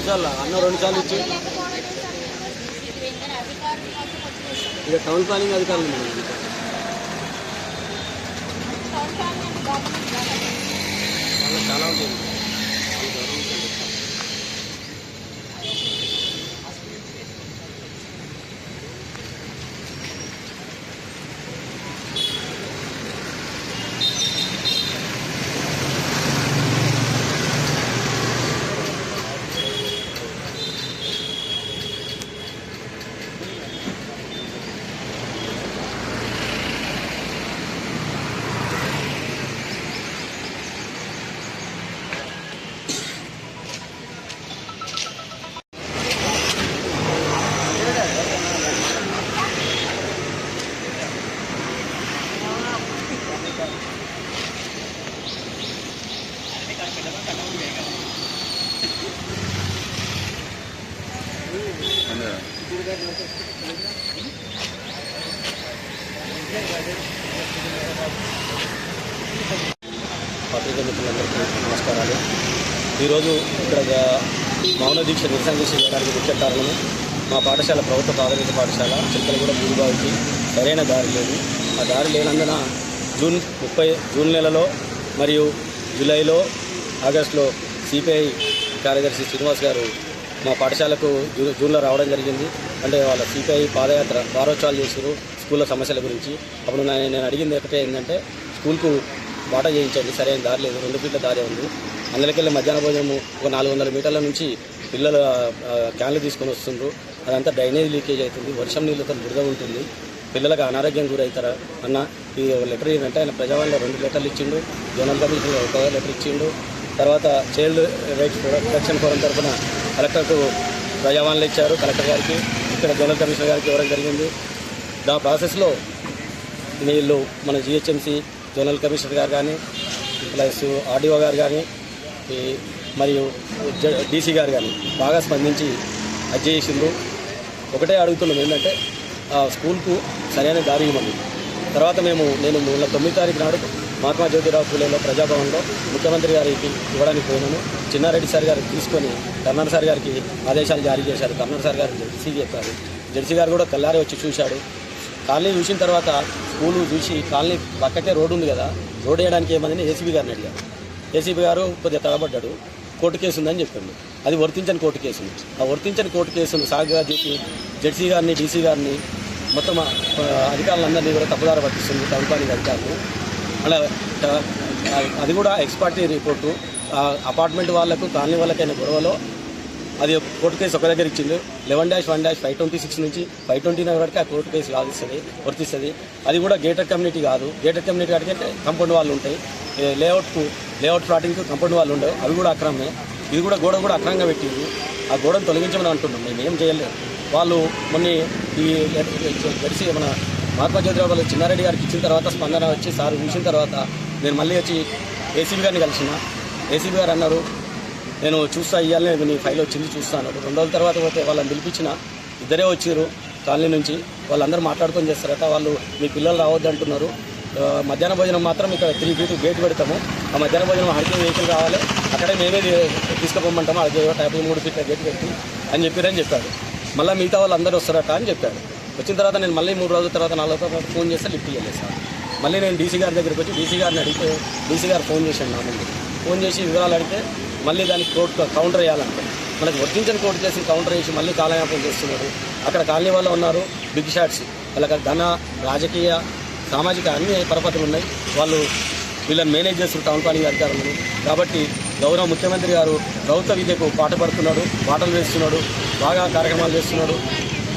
సార్లు అన్న 2 సార్లు ఇచ్చి ఇక టౌన్ ప్లానింగ్ అధికారులు చాలా ఉంటుంది. పత్రికా మిత్రులందరికీ నమస్కారాలు. ఈరోజు ఇక్కడ మౌన దీక్ష నిరసన దీక్ష చేయడానికి ముఖ్య కారణము మా పాఠశాల ప్రభుత్వ ప్రాథమిక పాఠశాల చిలకలగూడ బూరుబావికి సరైన దారి లేదు. ఆ దారి లేనందున జూన్ నెలలో మరియు జూలైలో ఆగస్టులో సిపిఐ కార్యదర్శి శ్రీనివాస్ గారు మా పాఠశాలకు జూన్లో రావడం జరిగింది. అంటే వాళ్ళ సిపిఐ పాదయాత్ర వారోత్సవాలు చేశారు స్కూల్లో సమస్యల గురించి. అప్పుడు నేను అడిగింది ఒకటే ఏంటంటే స్కూల్కు బాట చేయించండి, సరైన దారి లేదు, 2 ఫీట్ల దారి ఉంది. అందులోకెళ్ళి మధ్యాహ్న భోజనము ఒక 400 మీటర్ల నుంచి పిల్లలు క్యాన్లు తీసుకొని వస్తుండ్రు. అదంతా డ్రైనేజ్ లీకేజ్ అవుతుంది, వర్షం నీళ్ళతో బురద ఉంటుంది, పిల్లలకు అనారోగ్యం గురవుతారా అన్న. ఈ లెటర్ ఏంటంటే ఆయన ప్రజావాణిలో 2 లెటర్లు ఇచ్చిండు, జోనల్ కమిషన్లో 1 లెటర్ ఇచ్చిండు. తర్వాత చైల్డ్ రైట్స్ ప్రొటెక్షన్ ఫోరం తరఫున కలెక్టర్కు ప్రజావాణిలో ఇచ్చారు, కలెక్టర్ గారికి, ఇక్కడ జోనల్ కమిషనర్ గారికి ఇవ్వడం జరిగింది. దా ప్రాసెస్లో వీళ్ళు మన జిహెచ్ఎంసీ జోనల్ కమిషనర్ గారు కానీ ప్లస్ ఆర్డీఓ గారు కానీ మరియు డీసీ గారు కానీ బాగా స్పందించి అది చేసిండ్రు. ఒకటే అడుగుతున్నాం ఏంటంటే స్కూల్కు సరైన దారి ఇవ్వండి. తర్వాత నేను 9వ తారీఖు నాడు మహాత్మా జ్యోతిరావు పూలేలో ప్రజాభవన్లో ముఖ్యమంత్రి గారికి ఇవ్వడానికి పోయినాను. చిన్నారెడ్డి సార్ గారికి తీసుకొని కర్ణాటక సార్ గారికి ఆదేశాలు జారీ చేశారు. కర్ణాటక సార్ గారు జడ్సీకి చెప్పారు. జడ్సీ గారు కూడా కల్లారే వచ్చి చూశాడు. కాలనీ చూసిన తర్వాత స్కూలు చూసి కాలనీ పక్కకే రోడ్డు ఉంది కదా, రోడ్డు వేయడానికి ఏమని ఏసీబీ గారిని అడిగారు. ఏసీబీ గారు కొద్దిగా తడబడ్డాడు, కోర్టు కేసు ఉందని చెప్పిండు. అది వర్తించని కోర్టు కేసు. ఆ వర్తించని కోర్టు కేసును సాగుగా చెప్పి జడ్సీ గారిని డీసీ గారిని మొత్తం అధికారులందరినీ కూడా తప్పుదార పట్టిస్తుంది టౌన్ ప్లానింగ్ అధికారులు. అలా అది కూడా ఎక్స్పర్టీ రిపోర్టు అపార్ట్మెంట్ వాళ్ళకు కాలనీ వాళ్ళకైన గొడవలో అది కోర్టు కేసు ఒక దగ్గర ఇచ్చింది. 11-1-526 నుంచి 529 వరకు ఆ కోర్టు కేసు వర్తిస్తుంది. అది కూడా గేటెడ్ కమ్యూనిటీ కాదు. గేటెడ్ కమ్యూనిటీ అడిగితే కంపౌండ్ వాళ్ళు ఉంటాయి, లేఅవుట్ ప్లాటింగ్కు కంపౌండ్ వాళ్ళు ఉండవు, అవి కూడా అక్రమమే. ఇది కూడా గోడ కూడా అక్రమంగా పెట్టింది. ఆ గోడను తొలగించమని అంటున్నాం, మేము ఏం చేయలేదు. వాళ్ళు మొన్న ఈ గడిచి మన మహాత్మా జ్యోతిరావు చిన్నారెడ్డి గారికి ఇచ్చిన తర్వాత స్పందన వచ్చి సార్ చూసిన తర్వాత నేను మళ్ళీ వచ్చి ఏసీబీ గారిని కలిసిన. ఏసీబీ గారు అన్నారు నేను చూస్తా, ఇవ్వాలి నీ ఫైల్ వచ్చింది చూస్తాను. 2 రోజుల తర్వాత పోతే వాళ్ళని పిలిపించిన, ఇద్దరే వచ్చారు కాలనీ నుంచి. వాళ్ళందరూ మాట్లాడుకొని చేస్తారట. వాళ్ళు మీ పిల్లలు రావద్దు అంటున్నారు. మధ్యాహ్న భోజనం మాత్రం ఇక్కడ 3 ఫీట్ గేట్ పెడతాము. ఆ మధ్యాహ్న భోజనం హరికే వెహికల్ రావాలి, అక్కడే మేమే తీసుకుపోమంటాము, అది 53 ఫీట్ల గేట్ పెట్టి అని చెప్పారు. మళ్ళీ మిగతా వాళ్ళు అందరూ వస్తారట అని చెప్పారు. వచ్చిన తర్వాత నేను మళ్ళీ 3 రోజుల తర్వాత 4 రోజుల తర్వాత ఫోన్ చేస్తే లిఫ్ట్ చేయలేదు సార్. మళ్ళీ నేను డీసీ గారి దగ్గరికి వచ్చి డీసీ గారిని అడిగితే డీసీ గారు ఫోన్ చేశాను నా ముందు. ఫోన్ చేసి వివరాలు అడిగితే మళ్ళీ దానికి కౌంటర్ వేయాలంటే మనకు వర్తించని కోర్టు చేసి కౌంటర్ వేసి మళ్ళీ కాలయాపన చేస్తున్నారు. అక్కడ కాలనీ వాళ్ళు ఉన్నారు బిగ్ షాట్స్, వాళ్ళకి ధన రాజకీయ సామాజిక అన్ని పరపతులు ఉన్నాయి. వాళ్ళు వీళ్ళని మేనేజ్ చేస్తున్నారు టౌన్ ప్లానింగ్ అధికారులను. కాబట్టి గౌరవ ముఖ్యమంత్రి గారు ప్రభుత్వ విద్యకు పాటుపడుతున్నాడు, బాటలు వేస్తున్నాడు, బాగా కార్యక్రమాలు చేస్తున్నాడు.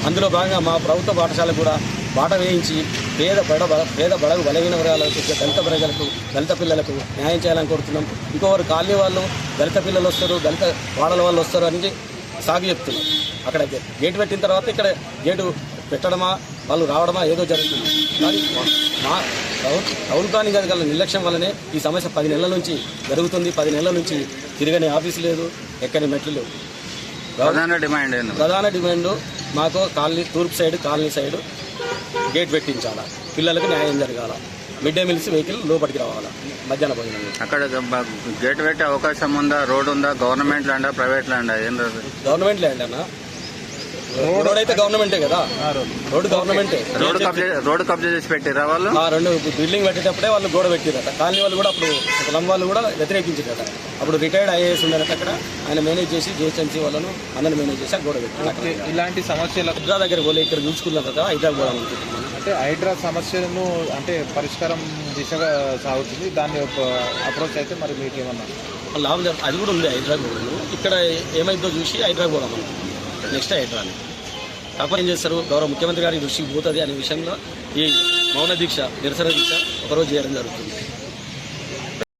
అందులో భాగంగా మా ప్రభుత్వ పాఠశాల కూడా బాట వేయించి పేద బడగు బలహీన వర్గాలకు, దళిత ప్రజలకు, దళిత పిల్లలకు న్యాయం చేయాలని కోరుతున్నాం. ఇంకొకరు కాలనీ వాళ్ళు దళిత పిల్లలు వస్తారు, దళిత వాడల వాళ్ళు వస్తారు అని సాగు చెప్తున్నాం. అక్కడ గేటు పెట్టిన తర్వాత ఇక్కడ గేటు పెట్టడమా వాళ్ళు రావడమా ఏదో జరుగుతుంది. కానీ మా టౌన్ ప్లానింగ్ అధికారుల నిర్లక్ష్యం వల్లనే ఈ సమస్య 10 నెలల నుంచి జరుగుతుంది. 10 నెలల నుంచి తిరగని ఆఫీసు లేదు, ఎక్కని మెట్లు లేవు. ప్రధాన డిమాండ్ మాకు కాలనీ తూర్పు సైడ్ కాలనీ సైడ్ గేట్ పెట్టించాలా, పిల్లలకు న్యాయం జరగాల. మిడ్ డే మీల్స్ వెహికల్ లోపలికి రావాలి మధ్యాహ్న భోజనం. అక్కడ గేట్ పెట్టే అవకాశం ఉందా? రోడ్ ఉందా? గవర్నమెంట్ ల్యాండా, ప్రైవేట్ ల్యాండా? ఏం గవర్నమెంట్ ల్యాండ్ అన్న. రోడ్ అయితే గవర్నమెంటే కదా, రోడ్డు గవర్నమెంటే. రోడ్ కబ్జా చేసి పెట్టిరా వాళ్ళు? రెండు బిల్డింగ్ పెట్టేటప్పుడే వాళ్ళు గోడ పెట్టిరట. కాలనీ వాళ్ళు కూడా అప్పుడు కులం వాళ్ళు కూడా వ్యతిరేకించారట. అప్పుడు రిటైర్డ్ ఐఏఎస్ ఉన్నారట అక్కడ, ఆయన మేనేజ్ చేసి జిహెచ్ఎంసీ వాళ్ళను అందరిని మేనేజ్ చేసి గోడ పెట్టి. ఇలాంటి సమస్యలు హైడ్రా దగ్గర పోలే, ఇక్కడ చూసుకున్న కదా హైడ్రా కూడా అంటే హైడ్రా సమస్యలను అంటే పరిష్కారం దిశగా సాగుతుంది. దాన్ని అప్రోచ్ అయితే మరి మీకు ఏమన్నా లాభం అది కూడా ఉంది. హైడ్రా కూడా ఇక్కడ ఏమైందో చూసి హైడ్రా కూడా మనం నెక్స్ట్ హైడ్రాని కాకపోతే ఏం చేస్తారు, గౌరవ ముఖ్యమంత్రి గారి దృష్టికి పోతుంది అనే విషయంలో ఈ మౌన దీక్ష, నిరసన దీక్ష ఒకరోజు చేయడం జరుగుతుంది.